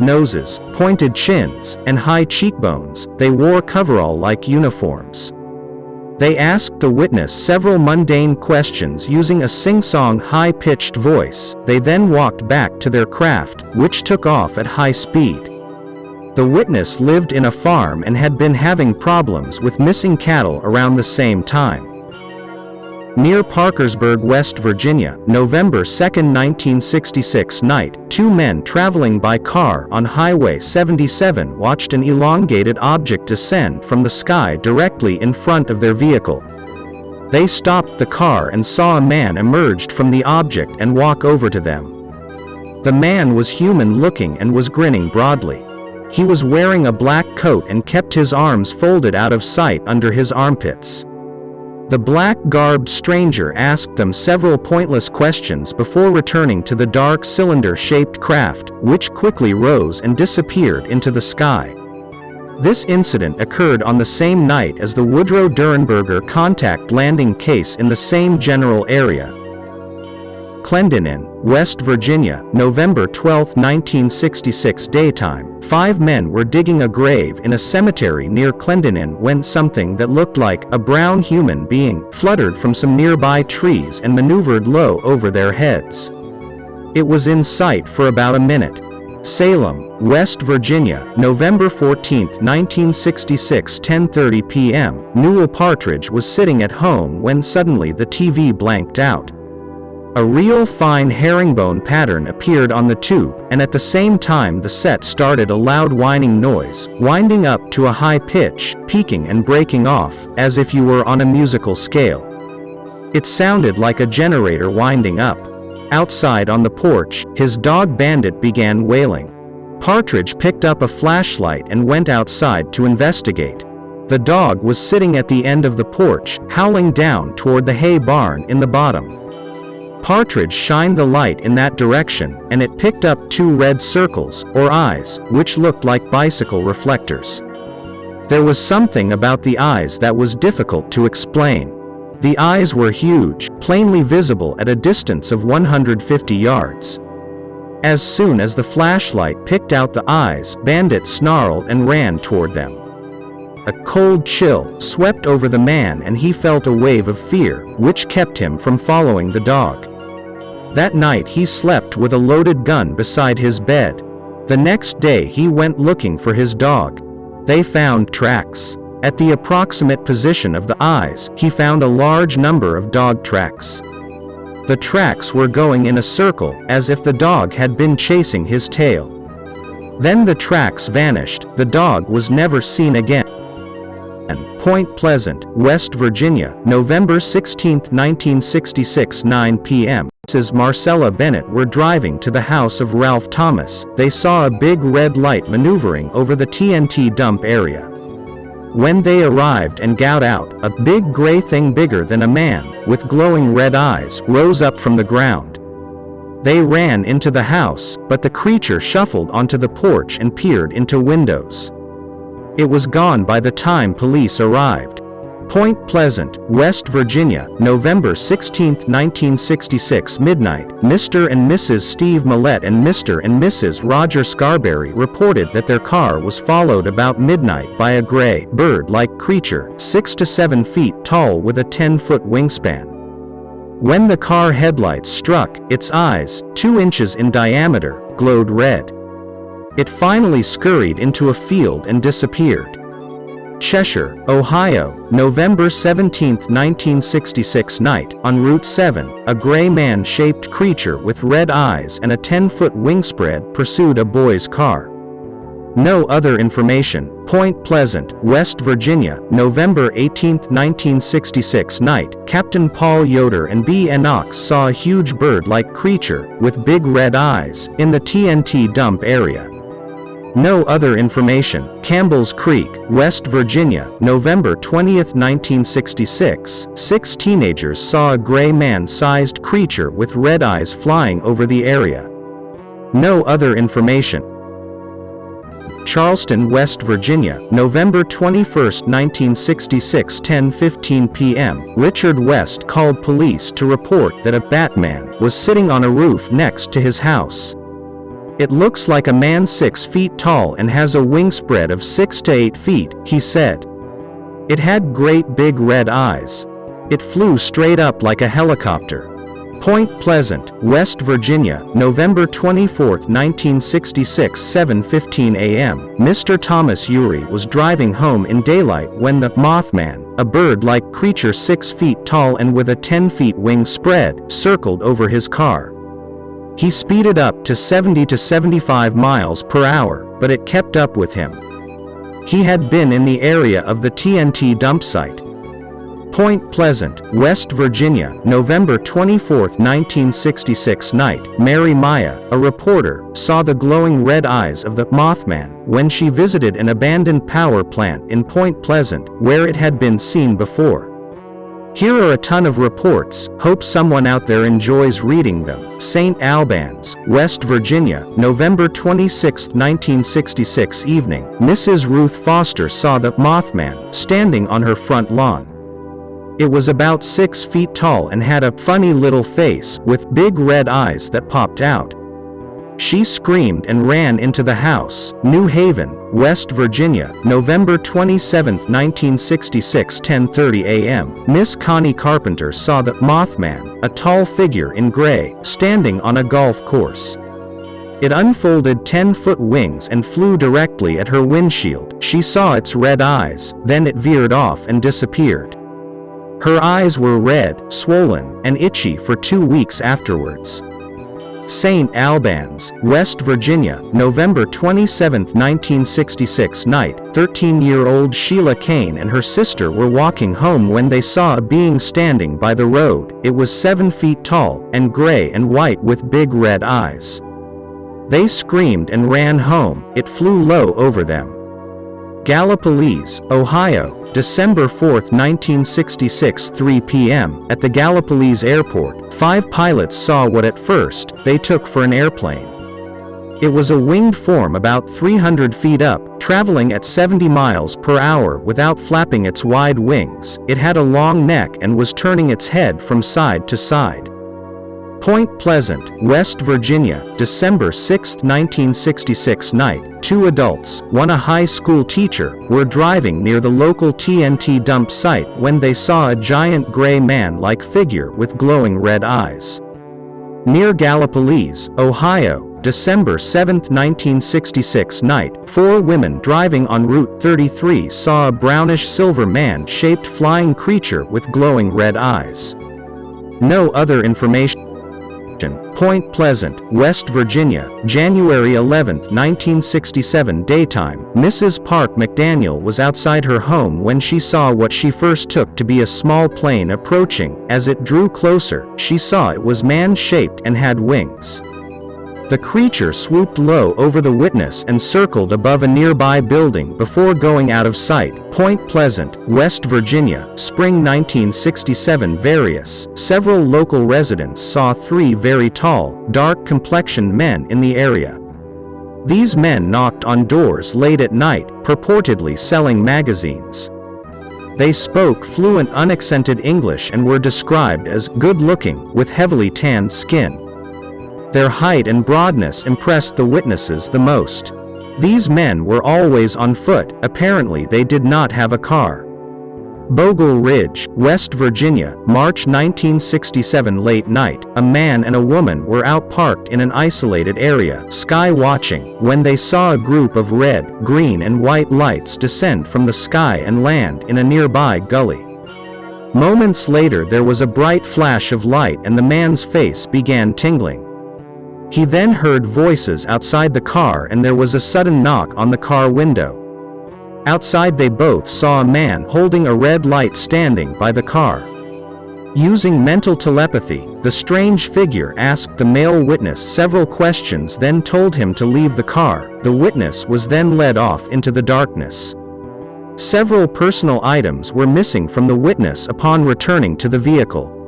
noses, pointed chins, and high cheekbones. They wore coverall-like uniforms. They asked the witness several mundane questions using a sing-song high-pitched voice. They then walked back to their craft, which took off at high speed. The witness lived in a farm and had been having problems with missing cattle around the same time. Near Parkersburg, West Virginia, November 2, 1966 night, two men traveling by car on Highway 77 watched an elongated object descend from the sky directly in front of their vehicle. They stopped the car and saw a man emerged from the object and walk over to them. The man was human-looking and was grinning broadly. He was wearing a black coat and kept his arms folded out of sight under his armpits. The black-garbed stranger asked them several pointless questions before returning to the dark cylinder-shaped craft, which quickly rose and disappeared into the sky. This incident occurred on the same night as the Woodrow Durenberger contact landing case in the same general area. Clendenin, West Virginia, November 12, 1966 daytime. 5 men were digging a grave in a cemetery near Clendenin when something that looked like a brown human being fluttered from some nearby trees and maneuvered low over their heads. It was in sight for about a minute. Salem, West Virginia, November 14, 1966 10:30 p.m. Newell Partridge was sitting at home when suddenly the TV blanked out. A real fine herringbone pattern appeared on the tube, and at the same time the set started a loud whining noise, winding up to a high pitch, peaking and breaking off, as if you were on a musical scale. It sounded like a generator winding up. Outside on the porch, his dog Bandit began wailing. Partridge picked up a flashlight and went outside to investigate. The dog was sitting at the end of the porch, howling down toward the hay barn in the bottom. Partridge shined the light in that direction, and it picked up 2 red circles, or eyes, which looked like bicycle reflectors. There was something about the eyes that was difficult to explain. The eyes were huge, plainly visible at a distance of 150 yards. As soon as the flashlight picked out the eyes, Bandit snarled and ran toward them. A cold chill swept over the man and he felt a wave of fear, which kept him from following the dog. That night he slept with a loaded gun beside his bed. The next day he went looking for his dog. They found tracks. At the approximate position of the eyes, he found a large number of dog tracks. The tracks were going in a circle, as if the dog had been chasing his tail. Then the tracks vanished. The dog was never seen again. Point Pleasant, West Virginia, November 16, 1966 9 p.m. Mrs. Marcella Bennett were driving to the house of Ralph Thomas. They saw a big red light maneuvering over the TNT dump area. When they arrived and got out, a big gray thing bigger than a man, with glowing red eyes, rose up from the ground. They ran into the house, but the creature shuffled onto the porch and peered into windows. It was gone by the time police arrived. Point Pleasant, West Virginia, November 16, 1966 midnight. Mr. and Mrs. Steve Millett and Mr. and Mrs. Roger Scarberry reported that their car was followed about midnight by a gray, bird-like creature, 6 to 7 feet tall with a 10-foot wingspan. When the car headlights struck, its eyes, 2 inches in diameter, glowed red. It finally scurried into a field and disappeared. Cheshire, Ohio, November 17, 1966 night. On Route 7, a gray man-shaped creature with red eyes and a 10-foot wingspread pursued a boy's car. No other information. Point Pleasant, West Virginia, November 18, 1966 night. Captain Paul Yoder and B. Knox saw a huge bird-like creature, with big red eyes, in the TNT dump area. No other information. Campbell's Creek, West Virginia, November 20, 1966. 6 teenagers saw a gray man-sized creature with red eyes flying over the area. No other information. Charleston, West Virginia, November 21, 1966 10:15 p.m. Richard West called police to report that a Batman was sitting on a roof next to his house. "It looks like a man 6 feet tall and has a wingspread of 6 to 8 feet, he said. It had great big red eyes. It flew straight up like a helicopter." Point Pleasant, West Virginia, November 24, 1966, 7:15 a.m. Mr. Thomas Urey was driving home in daylight when the Mothman, a bird-like creature 6 feet tall and with a 10-foot wing spread, circled over his car. He speeded up to 70 to 75 miles per hour, but it kept up with him. He had been in the area of the TNT dump site. Point Pleasant, West Virginia, November 24, 1966 night. Mary Maya, a reporter, saw the glowing red eyes of the Mothman when she visited an abandoned power plant in Point Pleasant, where it had been seen before. Here are a ton of reports, hope someone out there enjoys reading them. St. Albans, West Virginia, November 26, 1966 evening. Mrs. Ruth Foster saw the Mothman standing on her front lawn. It was about 6 feet tall and had a funny little face with big red eyes that popped out. She screamed and ran into the house. New Haven, West Virginia, November 27, 1966, 10:30 a.m. Miss Connie Carpenter saw the Mothman, a tall figure in gray, standing on a golf course. It unfolded 10-foot wings and flew directly at her windshield. She saw its red eyes, then it veered off and disappeared. Her eyes were red, swollen, and itchy for 2 weeks afterwards. St. Albans, West Virginia, November 27, 1966 night. 13-year-old Sheila Kane and her sister were walking home when they saw a being standing by the road. It was 7 feet tall, and gray and white with big red eyes. They screamed and ran home. It flew low over them. Gallipolis, Ohio, December 4, 1966, 3 p.m. At the Gallipolis airport, 5 pilots saw what at first they took for an airplane. It was a winged form about 300 feet up, traveling at 70 miles per hour without flapping its wide wings. It had a long neck and was turning its head from side to side. Point Pleasant, West Virginia, December 6, 1966 night. 2 adults, one a high school teacher, were driving near the local TNT dump site when they saw a giant gray man-like figure with glowing red eyes. Near Gallipolis, Ohio, December 7, 1966 night. 4 women driving on Route 33 saw a brownish-silver man-shaped flying creature with glowing red eyes. No other information. Point Pleasant, West Virginia, January 11, 1967 daytime. Mrs. Park McDaniel was outside her home when she saw what she first took to be a small plane approaching. As it drew closer, she saw it was man-shaped and had wings. The creature swooped low over the witness and circled above a nearby building before going out of sight. Point Pleasant, West Virginia, spring 1967. Several local residents saw 3 very tall, dark-complexioned men in the area. These men knocked on doors late at night, purportedly selling magazines. They spoke fluent unaccented English and were described as good-looking, with heavily tanned skin. Their height and broadness impressed the witnesses the most. These men were always on foot. Apparently they did not have a car. Bogle Ridge, West Virginia, March 1967 late night. A man and a woman were out parked in an isolated area, sky watching, when they saw a group of red, green and white lights descend from the sky and land in a nearby gully. Moments later there was a bright flash of light and the man's face began tingling. He then heard voices outside the car and there was a sudden knock on the car window. Outside they both saw a man holding a red light standing by the car. Using mental telepathy, the strange figure asked the male witness several questions, then told him to leave the car. The witness was then led off into the darkness. Several personal items were missing from the witness upon returning to the vehicle.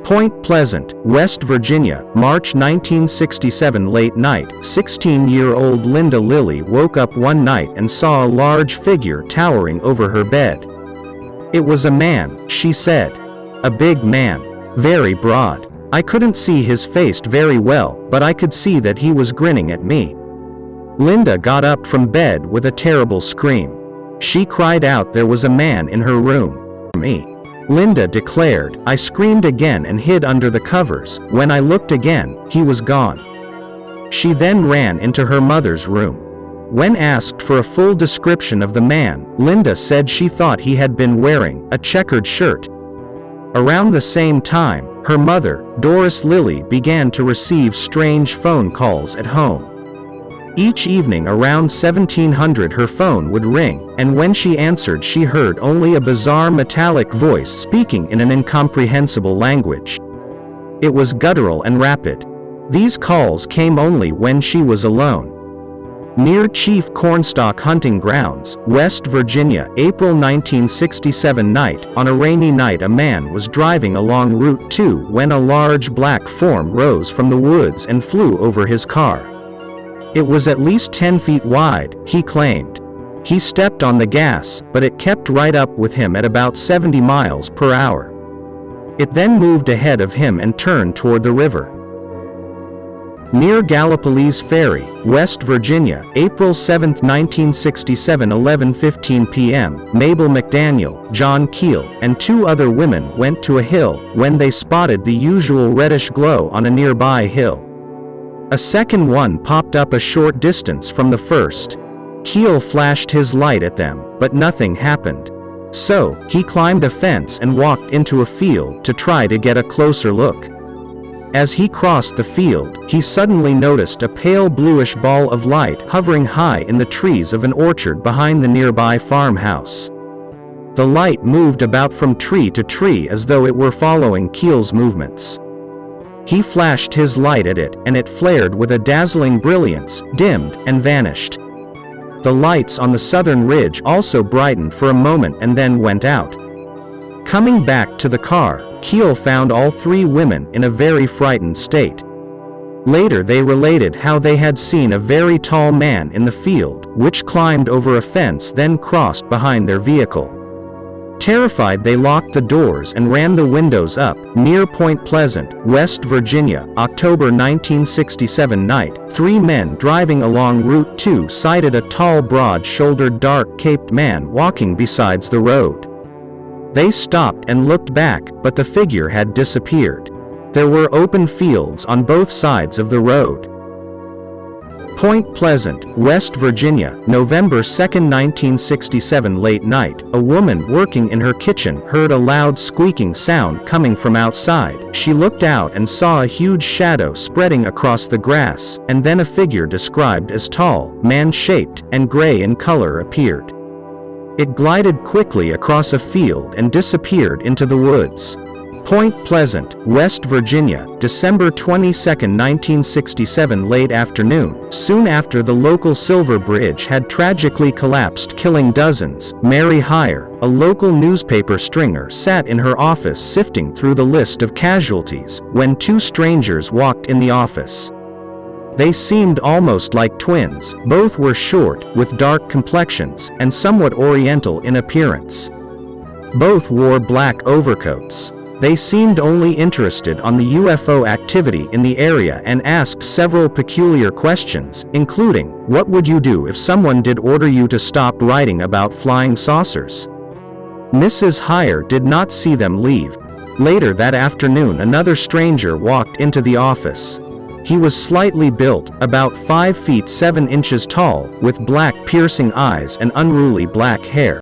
Point Pleasant, West Virginia, March 1967 late night. 16-year-old Linda Lilly woke up one night and saw a large figure towering over her bed. It was a man, she said. A big man. Very broad. I couldn't see his face very well, but I could see that he was grinning at me. Linda got up from bed with a terrible scream. She cried out there was a man in her room. Me. Linda declared. I screamed again and hid under the covers. When I looked again, he was gone. She then ran into her mother's room. When asked for a full description of the man, Linda said she thought he had been wearing a checkered shirt. Around the same time, her mother, Doris Lilly, began to receive strange phone calls at home. Each evening around 1700 her phone would ring, and when she answered she heard only a bizarre metallic voice speaking in an incomprehensible language. It was guttural and rapid. These calls came only when she was alone. Near Chief Cornstalk Hunting Grounds, West Virginia, April 1967 night. On a rainy night a man was driving along Route 2 when a large black form rose from the woods and flew over his car. It was at least 10 feet wide, he claimed. He stepped on the gas, but it kept right up with him at about 70 miles per hour. It then moved ahead of him and turned toward the river. Near Gallipolis Ferry, West Virginia, April 7, 1967 11:15 p.m., Mabel McDaniel, John Keel, and two other women went to a hill when they spotted the usual reddish glow on a nearby hill. A second one popped up a short distance from the first. Keel flashed his light at them, but nothing happened. So, he climbed a fence and walked into a field to try to get a closer look. As he crossed the field, he suddenly noticed a pale bluish ball of light hovering high in the trees of an orchard behind the nearby farmhouse. The light moved about from tree to tree as though it were following Keel's movements. He flashed his light at it, and it flared with a dazzling brilliance, dimmed, and vanished. The lights on the southern ridge also brightened for a moment and then went out. Coming back to the car, Keel found all three women in a very frightened state. Later they related how they had seen a very tall man in the field, which climbed over a fence then crossed behind their vehicle. Terrified they locked the doors and ran the windows up. Near Point Pleasant, West Virginia, October 1967 night, three men driving along Route 2 sighted a tall broad-shouldered dark-caped man walking besides the road. They stopped and looked back, but the figure had disappeared. There were open fields on both sides of the road. Point Pleasant, West Virginia, November 2, 1967 late night. A woman working in her kitchen heard a loud squeaking sound coming from outside. She looked out and saw a huge shadow spreading across the grass, and then a figure described as tall, man-shaped, and gray in color appeared. It glided quickly across a field and disappeared into the woods. Point Pleasant, West Virginia, December 22, 1967 late afternoon. Soon after the local Silver Bridge had tragically collapsed killing dozens, Mary Heyer, a local newspaper stringer, sat in her office sifting through the list of casualties when two strangers walked in the office. They seemed almost like twins. Both were short, with dark complexions, and somewhat oriental in appearance. Both wore black overcoats. They seemed only interested on the UFO activity in the area and asked several peculiar questions, including, "What would you do if someone did order you to stop writing about flying saucers?" Mrs. Heyer did not see them leave. Later that afternoon another stranger walked into the office. He was slightly built, about 5 feet 7 inches tall, with black piercing eyes and unruly black hair.